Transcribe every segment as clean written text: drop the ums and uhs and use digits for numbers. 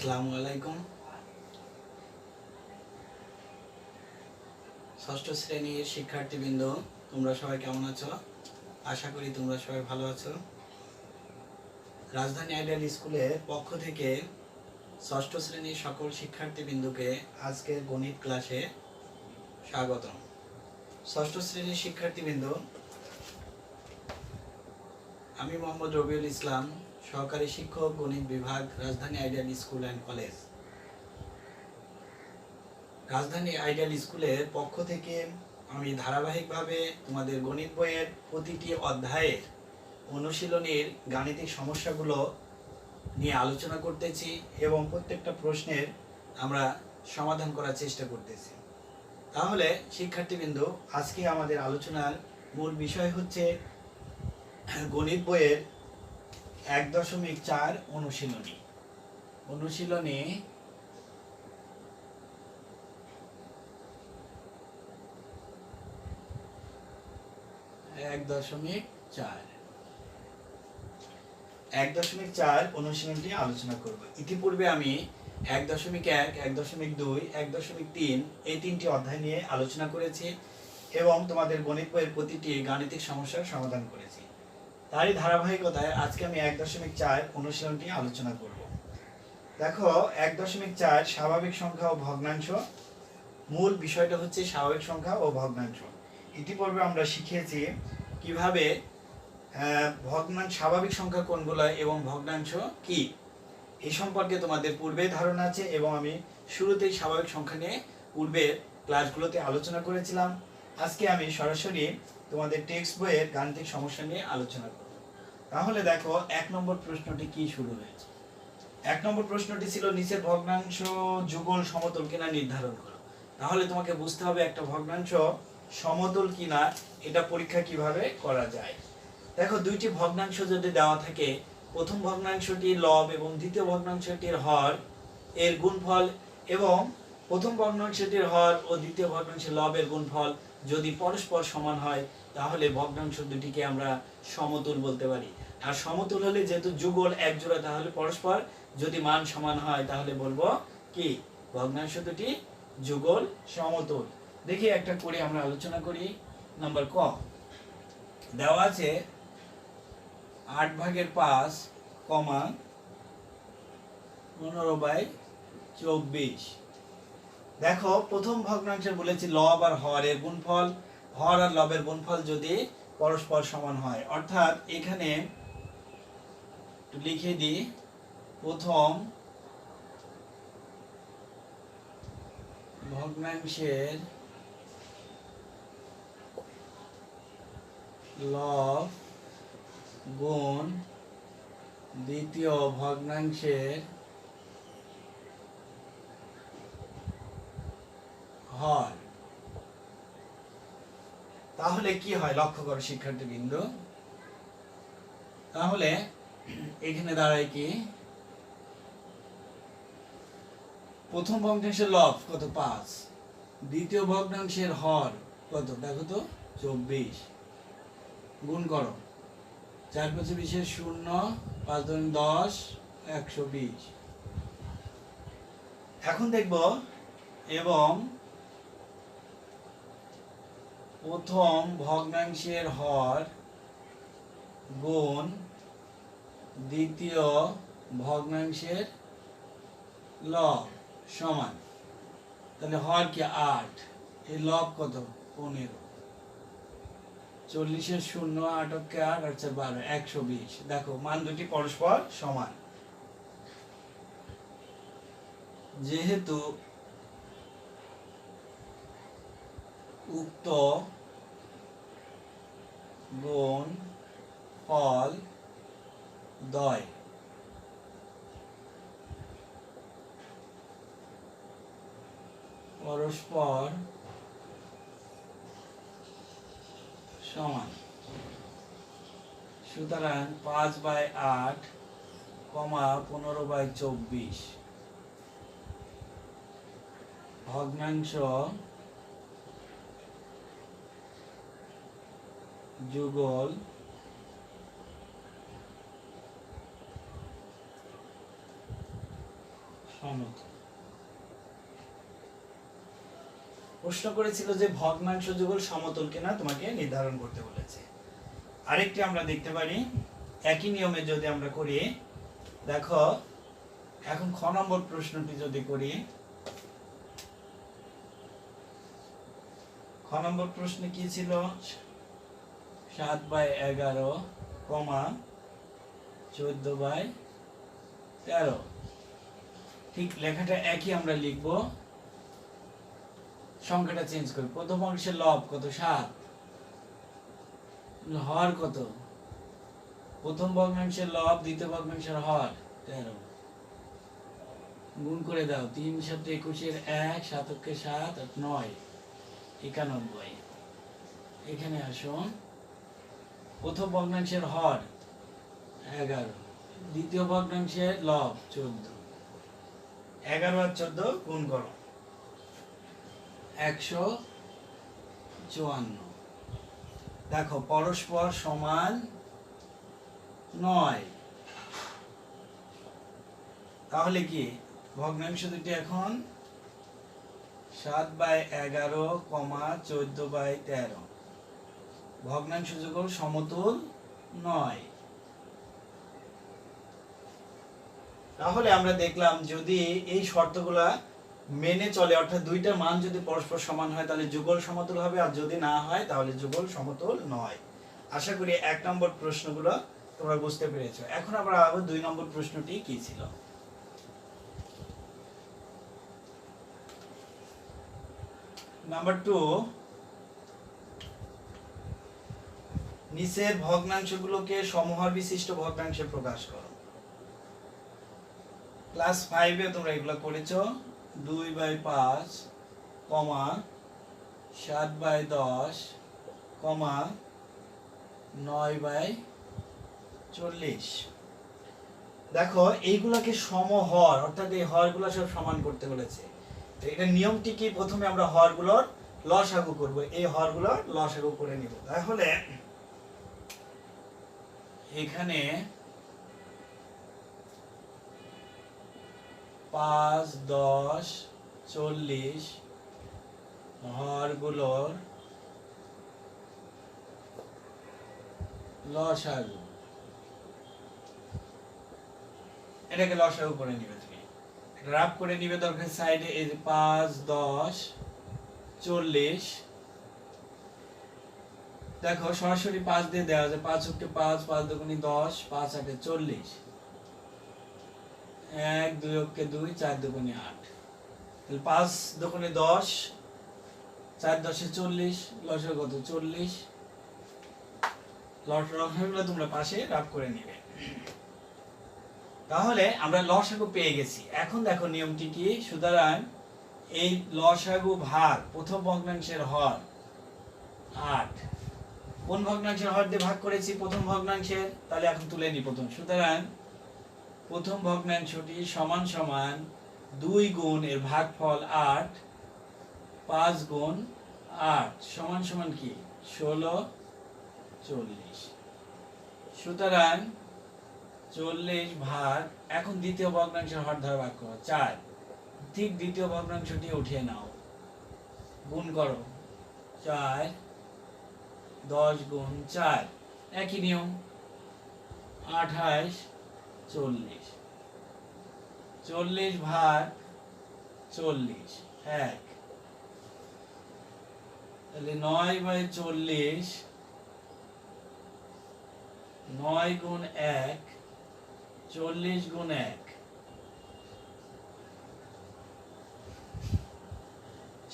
আসসালামু আলাইকুম। ষষ্ঠ শ্রেণীর শিক্ষার্থীবৃন্দ, তোমরা সবাই কেমন আছো? আশা করি তোমরা সবাই ভালো আছো। রাজধানী আইডিয়াল স্কুলের পক্ষ থেকে ষষ্ঠ শ্রেণীর সকল শিক্ষার্থীবৃন্দকে আজকের গণিত ক্লাসে স্বাগতম। ষষ্ঠ শ্রেণীর শিক্ষার্থীবৃন্দ, আমি মোহাম্মদ রবিউল ইসলাম, সহকারী শিক্ষক, গণিত বিভাগ, রাজধানী আইডিয়াল স্কুল অ্যান্ড কলেজ। রাজধানী আইডিয়াল স্কুলের পক্ষ থেকে আমি ধারাবাহিকভাবে তোমাদের গণিত বইয়ের প্রতিটি অধ্যায়ের অনুশীলনীর গাণিতিক সমস্যাগুলো নিয়ে আলোচনা করতেছি এবং প্রত্যেকটা প্রশ্নের আমরা সমাধান করার চেষ্টা করতেছি। তাহলে শিক্ষার্থীবৃন্দ, আজকে আমাদের আলোচনার মূল বিষয় হচ্ছে গণিত বইয়ের 1.4 অনুশীলনী। 1.4 অনুশীলনটি আলোচনা করব। ইতিপূর্বে আমি 1.1, 1.2, 1.3 এই তিনটি অধ্যায় নিয়ে আলোচনা করেছি এবং তোমাদের গণিত বইয়ের প্রতিটি গাণিতিক সমস্যার সমাধান করেছি। তারই ধারাবাহিকতায় আজকে আমি 1.4 অনুশীলনটি আলোচনা করব। দেখো, 1.4 স্বাভাবিক সংখ্যা ও ভগ্নাংশ। মূল বিষয়টা হচ্ছে স্বাভাবিক সংখ্যা ও ভগ্নাংশ। ইতিপূর্বে আমরা শিখেছি কিভাবে স্বাভাবিক সংখ্যা কোনগুলো এবং ভগ্নাংশ কি, এই সম্পর্কে তোমাদের পূর্বে ধারণা আছে এবং আমি শুরুতেই স্বাভাবিক সংখ্যা নিয়ে পূর্বের ক্লাসগুলোতে আলোচনা করেছিলাম। আজকে আমি সরাসরি তোমাদের টেক্সট বইয়ের গাণিতিক সমস্যা নিয়ে আলোচনা করব। তাহলে দেখো, 1 নম্বর প্রশ্নটি কি শুরু হয়েছে। 1 নম্বর প্রশ্নটি ছিল নিচের ভগ্নাংশ যুগল সমতল কিনা নির্ধারণ করো। তাহলে তোমাকে বুঝতে হবে একটা ভগ্নাংশ সমতল কিনা, এটা পরীক্ষা কিভাবে করা যায়। দেখো, দুইটি ভগ্নাংশ যদি দেওয়া থাকে, প্রথম ভগ্নাংশটির লব এবং দ্বিতীয় ভগ্নাংশটির হর এর গুণফল এবং প্রথম ভগ্নাংশটির হর ও দ্বিতীয় ভগ্নাংশের লবের গুণফল যদি পরস্পর সমান হয়, তাহলে ভগ্নাংশ দুটিকে আমরা সমতুল বলতে পারি। আর সমতুল হলে যেহেতু যুগল এক জোড়া, তাহলে পরস্পর যদি মান সমান হয় তাহলে বলবো কি, ভগ্নাংশ দুটি যুগল সমতুল। দেখি একটা করে আমরা আলোচনা করি। নাম্বার ক দেওয়া আছে 8/5, 15/24। দেখো, প্রথম ভগ্নাংশে বলেছি লব আর হরের গুণফল, হর আর লবের গুণফল যদি পরস্পর সমান হয়, অর্থাৎ এখানে লিখে দিই, প্রথম ভগ্নাংশের লব গুণ দ্বিতীয় ভগ্নাংশের হর। তাহলে কি হয় লক্ষ্য করো শিক্ষার্থীবৃন্দ। তাহলে এখানে দাঁড়ায় কি, প্রথম ভগ্নাংশের লব কত, 5, দ্বিতীয় ভগ্নাংশের হর কত দেখো তো 24, গুণ করো 4 × 5 = 0, 5 × 10, 120। এখন দেখব, এবং প্রথম ভগ্নাংশের হর গুণ দ্বিতীয় ভগ্নাংশের লব সমান, তাহলে হর কি 8, এর লব কত 15, 40 এর 0, 8 × 8, 8 × 12, 120। দেখো, মান দুটি পরস্পর সমান। যেহেতু উক্ত গুণ ফল দ্বয় পরস্পর সমান, সুতরাং 5/8, 15/24 ভগ্নাংশ যুগল সমতুল। প্রশ্ন করেছিল যে ভগ্নাংশ যুগল সমতুল কিনা তোমাকে নির্ধারণ করতে বলেছে। আরেকটি আমরা দেখতে পারি একই নিয়মে যদি আমরা করি, দেখো এখন খ নম্বর প্রশ্নটি যদি করি, খ নম্বর প্রশ্নে কি ছিল? 7/11 কমা 14/13। ঠিক লেখাটা একই আমরা লিখব, সংখ্যাটা চেঞ্জ করি। প্রথম অংশের লব কত? 7। হর কত? প্রথম ভগ্নাংশের লব, দ্বিতীয় ভগ্নাংশের হর 13। গুণ করে দাও, 3 × 7 = 21, 1 7 × 7 আর 9 91। এখানে আসুন, প্রথম ভগ্নাংশের হর 11, দ্বিতীয় ভগ্নাংশের লব 14। 11 আর 14 গুণ করো, 154। দেখো পরস্পর সমান নয়। তাহলে কি ভগ্নাংশ দুটি এখন 7/11 কমা 14/13 ভগ্নাংশ যুগল সমতুল নয়। তাহলে আমরা দেখলাম যদি এই শর্তগুলা মেনে চলে, অর্থাৎ দুইটা মান যদি পরস্পর সমান হয় তাহলে যুগল সমতুল হবে, আর যদি না হয় তাহলে যুগল সমতুল নয়। আশা করি 1 নম্বর প্রশ্নগুলো তোমরা বুঝতে পেরেছো। এখন আমরা আবার 2 নম্বর প্রশ্নটি কি ছিল? নাম্বার 2, নিচের ভগ্নাংশগুলোকে সমহর বিশিষ্ট ভগ্নাংশে প্রকাশ করো। ক্লাস 5 এ তোমরা এগুলো করেছো। 2/5 কমা 7/10 কমা 9/40। দেখো এইগুলাকে সমহর, অর্থাৎ এই হরগুলো সব সমান করতে বলেছে। তো এটা নিয়মটি কি? প্রথমে আমরা হরগুলোর লসাগু করব, এই হরগুলোর লসাগু করে নিব। তাহলে এখানে 5, 10, 40 হরগুলোর লসাগু, এটাকে লসাগু করে নিবে। তুমি রাফ করে নিবে দরকার সাইডে। এই যে 5, 10, 40, দেখো সরাসরি 5 দিয়ে দেওয়া যায়। 5 × 5, 5 × 10, 5 × 8 = 40, 1 2 × 2, 4 × 8। তাহলে 5 × 10, 4 × 10 = 40, লসাগু কত? 40। লসাগুলো তোমরা পাশে রাফ করে নিবে। তাহলে আমরা লসাগু পেয়ে গেছি। এখন দেখো নিয়মটি কি? সুতরাং এই লসাগু ভাগ প্রথম ভগ্নাংশের হর 8। কোন ভগ্নাংশের হর দিয়ে ভাগ করেছি? প্রথম ভগ্নাংশের। তাহলে এখন তুলে নি প্রথম। সুতরাং প্রথম ভগ্নাংশটি সমান সমান 2 গুণ এর ভাগফল 8, 5 গুণ 8 সমান সমান কি? 16, 40। সুতরাং 40 ভাগ, এখন দ্বিতীয় ভগ্নাংশের হর ধরে ভাগ করো 4। ঠিক দ্বিতীয় ভগ্নাংশটি উঠিয়ে নাও, গুণ করো 4, 10 গুণ 4, একই নিয়ম 28, 40। 40 ভাগ 40 1, তাহলে 9/40, 9 গুণ 1, 40 গুণ 1।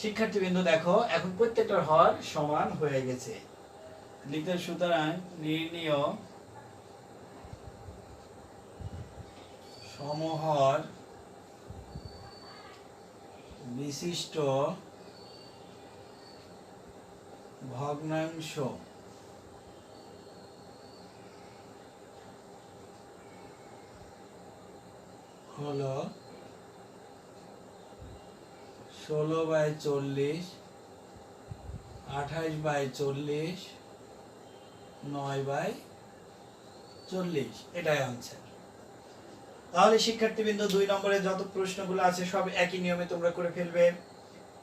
শিক্ষার্থীবৃন্দ দেখো এখন প্রত্যেকটার হর সমান হয়ে গেছে। লিখতে, সুতরাং নির্ণীয় সমহর বিশিষ্ট ভগ্নাংশ হলো 16/40, 28/40, 9/40। এটাই আনসার। তাহলে শিক্ষার্থীবৃন্দ 2 নম্বরে যত প্রশ্নগুলো আছে সব একই নিয়মে তোমরা করে ফেলবে।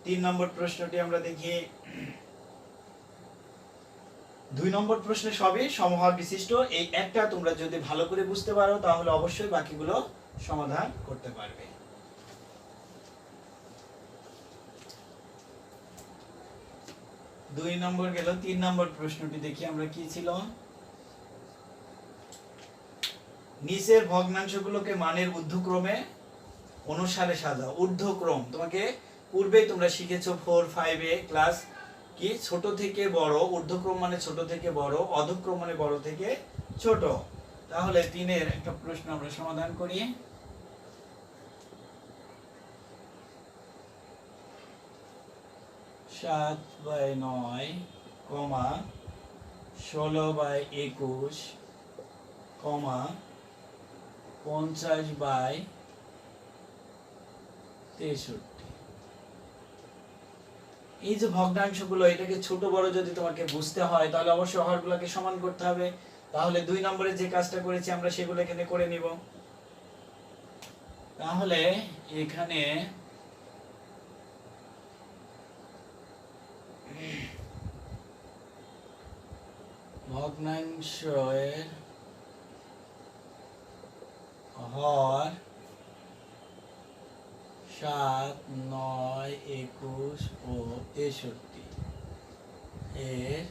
3 নম্বর প্রশ্নটি আমরা দেখি। 2 নম্বর প্রশ্নে সবই সমহর বিশিষ্ট। এই একটা তোমরা যদি ভালো করে বুঝতে পারো তাহলে অবশ্যই বাকিগুলো সমাধান করতে পারবে। 2 নম্বর গেল। 3 নম্বর প্রশ্নটি দেখি আমরা কি ছিল। নিচের ভগ্নাংশগুলোকে মানের ঊর্ধ্বক্রমে অনুসারে সাজাও। ঊর্ধ্বক্রম তোমাকে পূর্বেই তোমরা শিখেছো 4 5 এ ক্লাস কি ছোট থেকে বড়। ঊর্ধ্বক্রম মানে ছোট থেকে বড়, অধক্রম মানে বড় থেকে ছোট। তাহলে 3 এর একটা প্রশ্ন আমরা সমাধান করি। সাত by 9 comma 16 by 21 comma 50 by 63। এই যে ভগ্নাংশগুলো, এটাকে ছোট বড় যদি তোমাকে বুঝতে হয় তাহলে অবশ্যই হরগুলোকে সমান করতে হবে। তাহলে 2 নম্বরে যে কাজটা করেছি আমরা সেগুলো এখানে করে নিব। তাহলে এখানে ভগ্নাংশের হর 7 9 21 ও 63 এর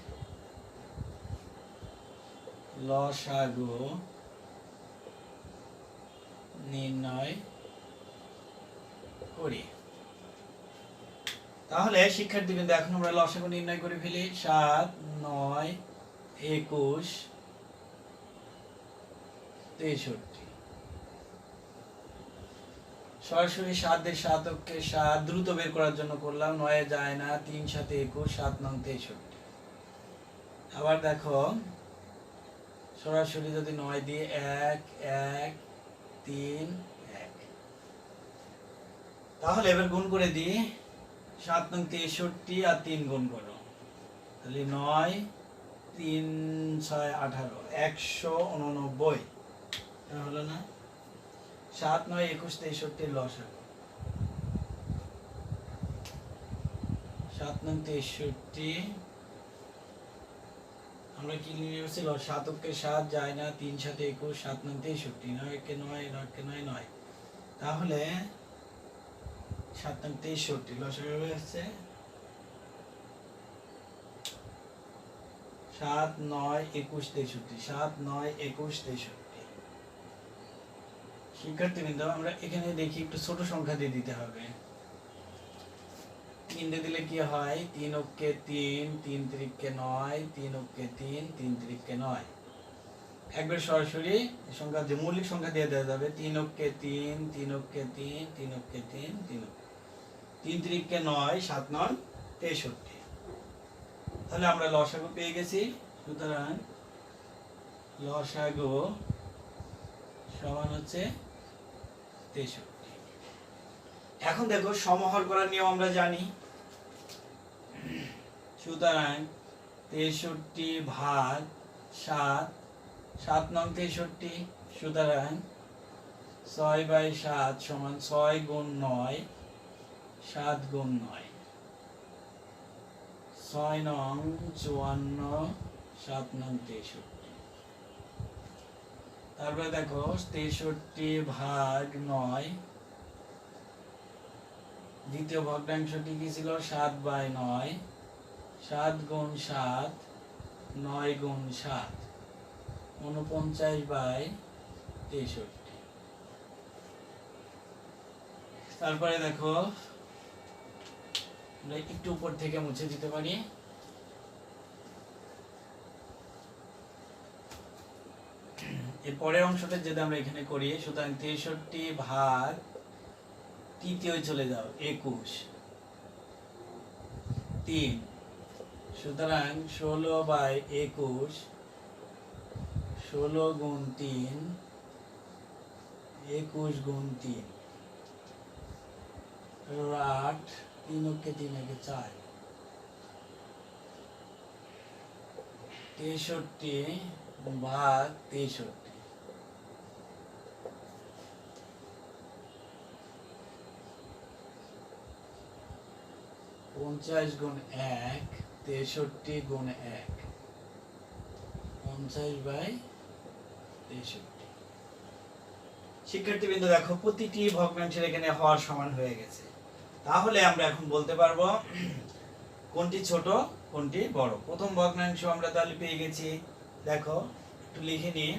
লসাগু নির্ণয় করি। তাহলে শিক্ষার্থীবৃন্দ এখন আমরা লসাগু নির্ণয় করে ফেলি। 7 9 21 63। সরাসরি 7 এর 7 অক্ষে 7 দ্রুত বের করার জন্য করলাম, 9 এ যায় না, 3 7 21 7 9 63। আবার দেখো সরাসরি যদি 9 দিয়ে 1 1 3 1, তাহলে এবার গুণ করে দিই। 7 9 63 আর 3 গুণ করো, তাহলে 9 3 6 18 189। হলো না? 7 9 21 63 লসাগু। 7 9 63 আমরা কি নিয়েছি? 7 অক্ষে 7 যায় না, 3 7 21 7 9 63, 9 একে 9 9 কে 9 9। তাহলে 7 9 63 লসাগু হচ্ছে 7 9 21 63। 7 9 21 63। শিক্ষার্থীবৃন্দ আমরা এখানে দেখি একটু ছোট সংখ্যা দিয়ে দিতে হবে। 3 দিয়ে দিলে কি হয়? 3 অক্ষে 3 3 3 9 3 অক্ষে 3 3 3 9। একবার সরাসরি সংখ্যা যে মৌলিক সংখ্যা দিয়ে দেওয়া যাবে। 3 অক্ষে 3 3 অক্ষে 3 3 অক্ষে 3 3 3 3 9 7 9 63। তাহলে আমরা লসাগু পেয়ে গেছি। সুতরাং লসাগু সমান হচ্ছে 63। এখন দেখো সমহর করার নিয়ম আমরা জানি। সুতরাং 63 ভাগ 7 7 9 63। সুতরাং 6 বাই 7 সমান 6 গুণ 9 7 গুণ 9। 6 নং 54 7 নং 63। তারপরে দেখো 63 ভাগ 9, দ্বিতীয় ভগ্নাংশটি কি ছিল? 7 বাই 9 7 গুণ 7 9 গুণ 7 49 বাই 63। তারপরে দেখো আমরা একটু উপর থেকে মুছে দিতে পারি। এর পরের অংশটা যদি আমরা এখানে করি, সুতরাং 63 ভাগ তৃতীয় চলে যাও 21 3। সুতরাং 16 বাই 21 16 গুণ 3 21 গুণ 3 8 3 অক্ষে 3 একে 4। 63 ভাগ 63। 50 গুণ 1 63 গুণ 1 50/63। শিক্ষার্থীবৃন্দ দেখো প্রতিটি ভগ্নাংশের এখানে হর সমান হয়ে গেছে। তাহলে আমরা এখন বলতে পারবো কোনটি ছোট কোনটি বড়। প্রথম ভগ্নাংশ আমরা তাহলে পেয়ে গেছি। দেখো একটু লিখে নিই।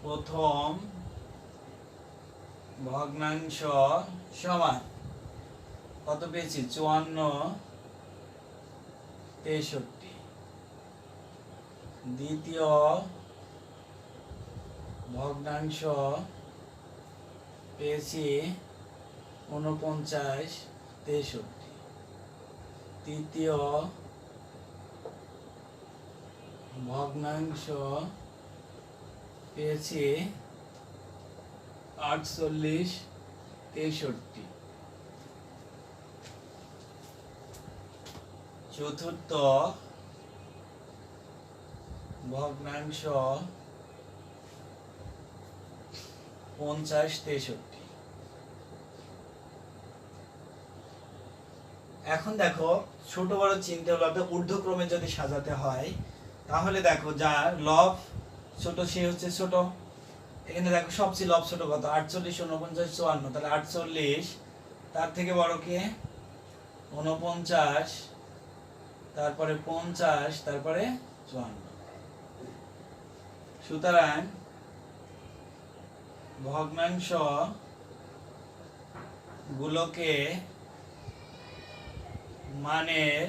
প্রথম ভগ্নাংশ সমান কত পেয়েছি? 54/63। দ্বিতীয় ভগ্নাংশ পেয়েছি 49/63। তৃতীয় ভগ্নাংশ পেয়েছি 48/63। চতুর্থ ভগ্নাংশ 50/63। এখন দেখো ছোট বড় চিনতে হলে ঊর্ধ্বক্রমে যদি সাজাতে হয় তাহলে দেখো যার লব ছোট সে হচ্ছে ছোট। এখানে দেখো সবচেয়ে লব ছোট কত? 48, 49, 54। তাহলে 48, তার থেকে বড় কে? 49, তারপরে 50, তারপরে 54। সুতরাং ভগ্নাংশ গুলোকে মানের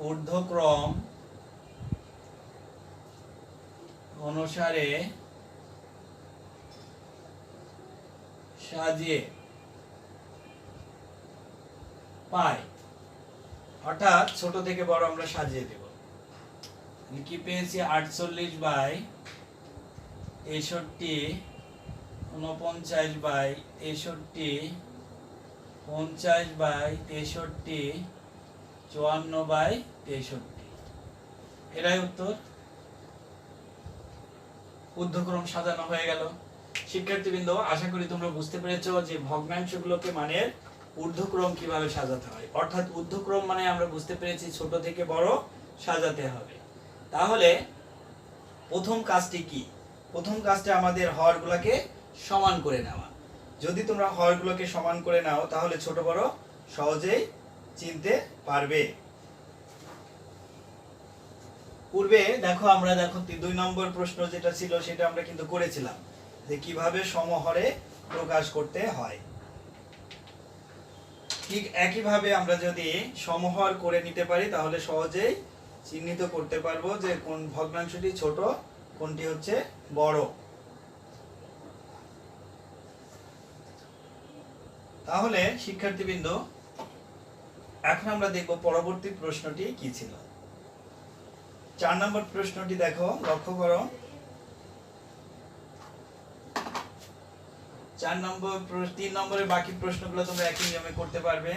ঊর্ধ্বক্রম অনুসারে সাজিয়ে পাই, অর্থাৎ ছোট থেকে বড় আমরা সাজিয়ে দেব। কি পেয়েছি? 48/63, 49/63, 50/63, 54/63। এটাই উত্তর। ঊর্ধ্বক্রম সাজানো হয়ে গেল। শিক্ষার্থীবৃন্দ আশা করি তোমরা বুঝতে পেরেছো যে ভগ্নাংশগুলোকে মানের ঊর্ধ্বক্রম কিভাবে সাজাতে হয়। অর্থাৎ ঊর্ধ্বক্রম মানে আমরা বুঝতে পেরেছি ছোট থেকে বড় সাজাতে হবে। তাহলে প্রথম কাজটি কি? প্রথম কাজটা আমাদের হরগুলোকে সমান করে নেওয়া। যদি তোমরা হরগুলোকে সমান করে নাও তাহলে ছোট বড় সহজেই চিনতে পারবে। পূর্বে দেখো আমরা 2 নম্বর প্রশ্ন যেটা ছিল সেটা আমরা কিন্তু করেছিলাম যে কিভাবে সমহরে প্রকাশ করতে হয়। ঠিক একইভাবে আমরা যদি সমহর করে নিতে পারি তাহলে সহজেই চিহ্নিত করতে পারবো যে কোন ভগ্নাংশটি ছোট কোনটি হচ্ছে বড়। তাহলে শিক্ষার্থীবৃন্দ এখন আমরা দেখব পরবর্তী প্রশ্নটি কি ছিল। 4 নম্বর প্রশ্নটি দেখো, লক্ষ্য করো। 3 নম্বরের বাকি প্রশ্নগুলো তোমরা একই নিয়মে করতে পারবে।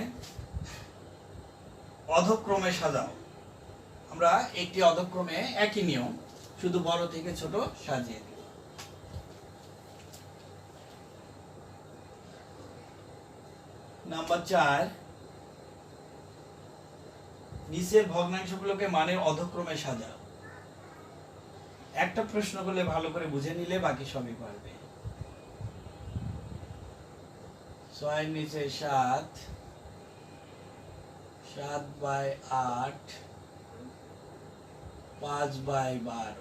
অধক্রমে সাজাও। আমরা একটি অধক্রমে একই নিয়ম, শুধু বড় থেকে ছোট সাজিয়ে দেব। নাম্বার 4, নিচের ভগ্নাংশগুলোকে মানের অধক্রমে সাজাও। একটা প্রশ্ন করলে ভালো করে বুঝে নিলে বাকি সবই পারবে। 6 নিচে 7, 7/8, 5/12।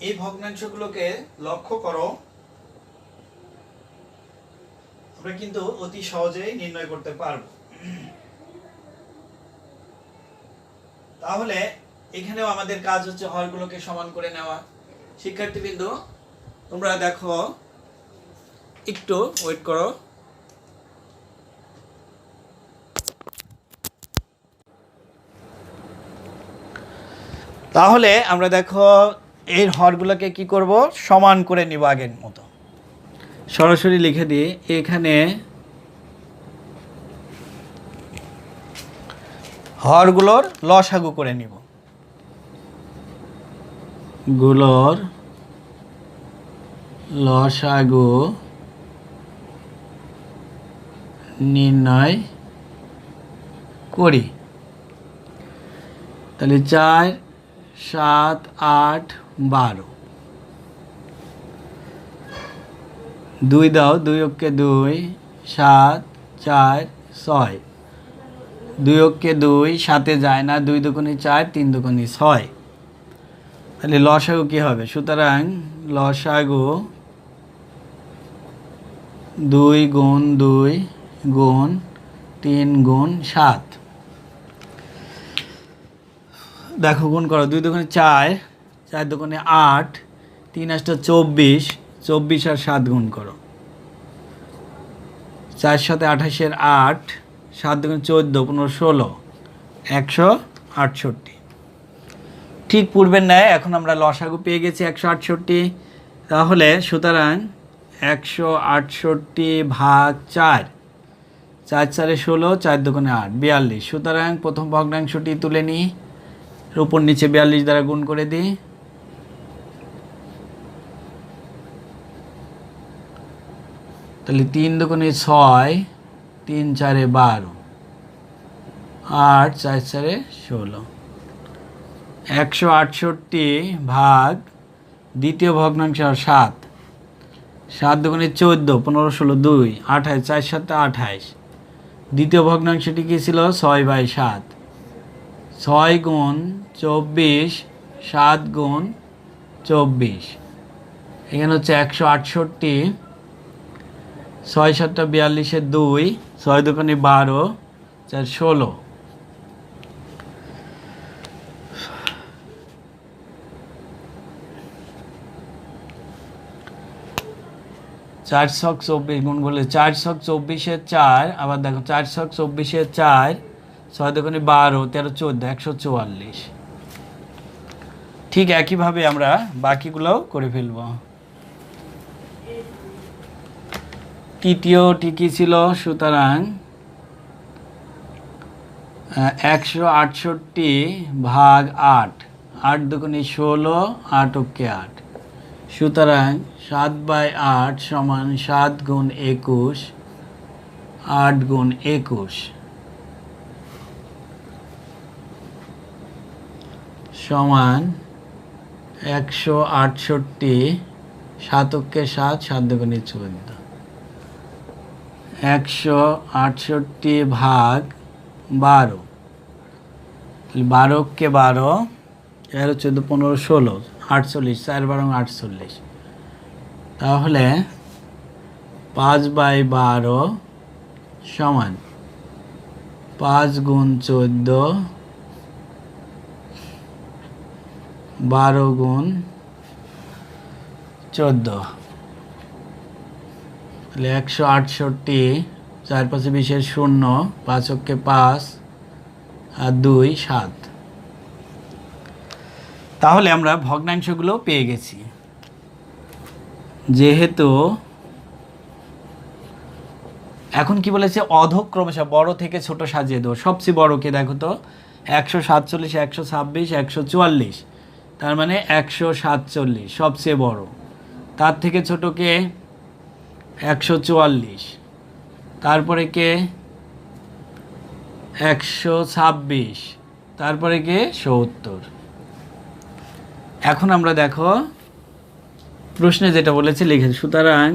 এই ভগ্নাংশগুলোকে লক্ষ্য করো, আমরা কিন্তু অতি সহজেই নির্ণয় করতে পারবো। তাহলে এখানেও আমাদের কাজ হচ্ছে হরগুলোকে সমান করে নেওয়া। শিক্ষার্থীবৃন্দ তোমরা দেখো, একটু ওয়েট করো। তাহলে আমরা দেখো এই হরগুলোকে কি করব? সমান করে নিব। আগের মতো সরাসরি লিখে দিই। এখানে হরগুলোর লসাগু করে নিব। গুলোর লসাগু নির্ণয় করি। তাহলে 4, 7, 8, 12, 2 দাও, 2 অক্ষে 2, 7, 4, 6, 2 অক্ষে 2 সাথে যায় না, 2 দুগুণে 4, 3 দুগুণে 6। তাহলে লসাগু কি হবে? সুতরাং লসাগু 2 গুণ 2 গুণ 3 গুণ 7। দেখো গুণ করো, 2 দুগুণে 4, 4 দুগুণে 8, 3 8 24, 24 আর 7 গুণ করো, 4 7 28 8, 7 দুগুণে 14, 15 16, 168। ঠিক পূর্বের ন্যায় এখন আমরা লসাগু পেয়ে গেছি 168। তাহলে সুতরাং 168 ভাগ 4, 4 4 16, 4 দুগুণে 8, 42। সুতরাং প্রথম ভগ্নাংশটি তুলে নিই, উপর নিচে 42 দ্বারা গুণ করে দিই। তাহলে 3 দুগুণে 6, 3 4 12, 8 4 4 16। 168 ভাগ দ্বিতীয় ভগ্নাংশ 7, 7 দুগুণে 14, 15 16, 2, 28, 4 7 28। দ্বিতীয় ভগ্নাংশটি কী ছিল? 6/7, 6 গুণ 24, 7 গুণ 24। এখানে হচ্ছে 168, 6 7 42, 2, 6 দুগুণে 12, 4 16। 4 ছক 24 গুণ করলে 4 ছক 24 4, আবার দেখো 4 ছক 24 4, 6 দুগুণে 12, 13 14, 144। ঠিক একইভাবে আমরা বাকিগুলোও করে ফেলব। তৃতীয়টি কী ছিল? সুতরাং 168 ভাগ 8, 8 দুগুণে 16, 8 অক্ষে 8। সুতরাং 7/8 সমান 7 গুণ 21, 8 গুণ 21 সমান 168, 7 অক্ষে 7, 7 দুগুণে 14। 168 ভাগ 12, 12 অক্ষে 12, 13 14 15 16, 48, 4 12 48। তাহলে 5/12 সমান 5 গুণ 14, 12 গুণ 14। তাহলে 168, 4 5 20 0, 5 অক্ষে 5 আর 2 7। তাহলে আমরা ভগ্নাংশগুলো পেয়ে গেছি। যেহেতু এখন কি বলেছে? অধক্রমশ বড় থেকে ছোট সাজিয়ে দেবো। সবচেয়ে বড়কে দেখো তো, 147, 126, 144। তার মানে 147 সবচেয়ে বড়। তার থেকে ছোটকে 144, তারপরে কে 126, তারপরে কে 70। এখন আমরা দেখো প্রশ্নে যেটা বলেছে লিখে। সুতরাং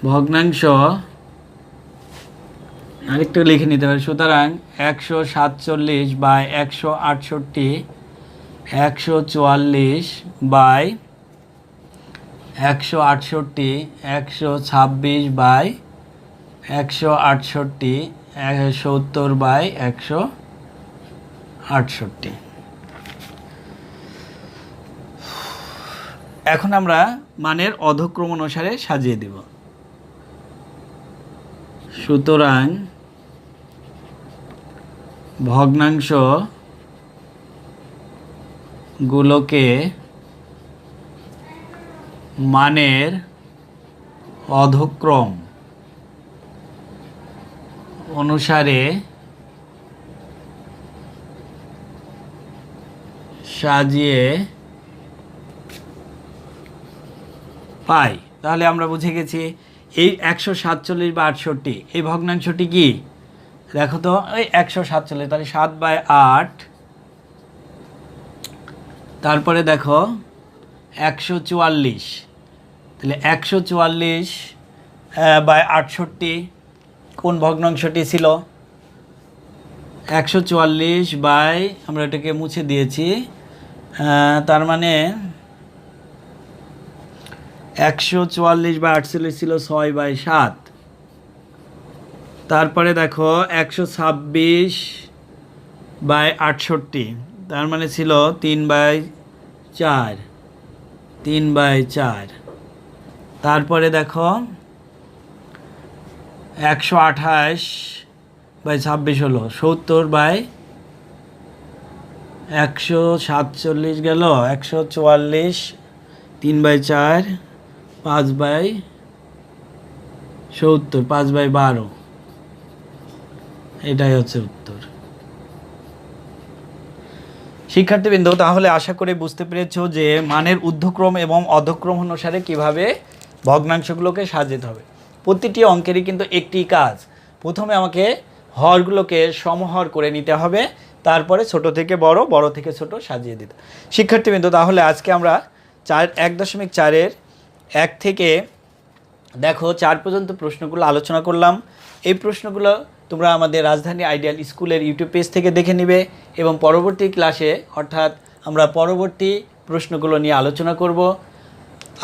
ভগ্নাংশ আরেকটু লিখে নিতে পারি। সুতরাং 147 বাই 168, 144 বাই 168, 126 বাই 168, 70 বাই 168। এখন আমরা মানের অধক্রম অনুসারে সাজিয়ে দেব। সুতরাং ভগ্নাংশ গুলোকে মানের অধক্রম অনুসারে সাজিয়ে পাই। তাহলে আমরা বুঝে গেছি এই 147 বা 68 এই ভগ্নাংশটি কি? দেখো তো এই 147, তাহলে 7/8, তারপরে দেখো 144, তাহলে 144/68 কোন ভগ্নাংশটি ছিল? 144 বাই, আমরা এটাকে মুছে দিয়েছি, তার মানে 144/48 ছিল 6/7। তারপরে দেখো 126/68, তার মানে ছিল 3/4, 3/4। তারপরে দেখো 128/26 হলো 70/147 গেল, 144, 3/4, 5/70, 5/12, এটাই হচ্ছে উত্তর। শিক্ষার্থীবৃন্দ, তাহলে আশা করি বুঝতে পেরেছো যে মানের ঊর্ধ্বক্রম এবং অধক্রম অনুসারে কিভাবে ভগ্নাংশগুলোকে সাজাতে হবে। প্রতিটি অঙ্কেরই কিন্তু একটি কাজ, প্রথমে আমাকে হরগুলোকে সমহর করে নিতে হবে, তারপরে ছোট থেকে বড়, বড় থেকে ছোট সাজিয়ে দিতে। শিক্ষার্থীবৃন্দ, তাহলে আজকে আমরা 1.4-এর 1 থেকে দেখো 4 পর্যন্ত প্রশ্নগুলো আলোচনা করলাম। এই প্রশ্নগুলো তোমরা আমাদের রাজধানী আইডিয়াল স্কুলের ইউটিউব পেজ থেকে দেখে নিবে এবং পরবর্তী ক্লাসে, অর্থাৎ আমরা পরবর্তী প্রশ্নগুলো নিয়ে আলোচনা করব।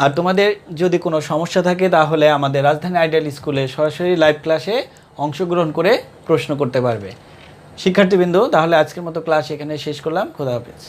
আর তোমাদের যদি কোনো সমস্যা থাকে তাহলে আমাদের রাজধানী আইডিয়াল স্কুলে সরাসরি লাইভ ক্লাসে অংশগ্রহণ করে প্রশ্ন করতে পারবে। শিক্ষার্থীবৃন্দ, তাহলে আজকের মতো ক্লাস এখানে শেষ করলাম। খোদা হাফেজ।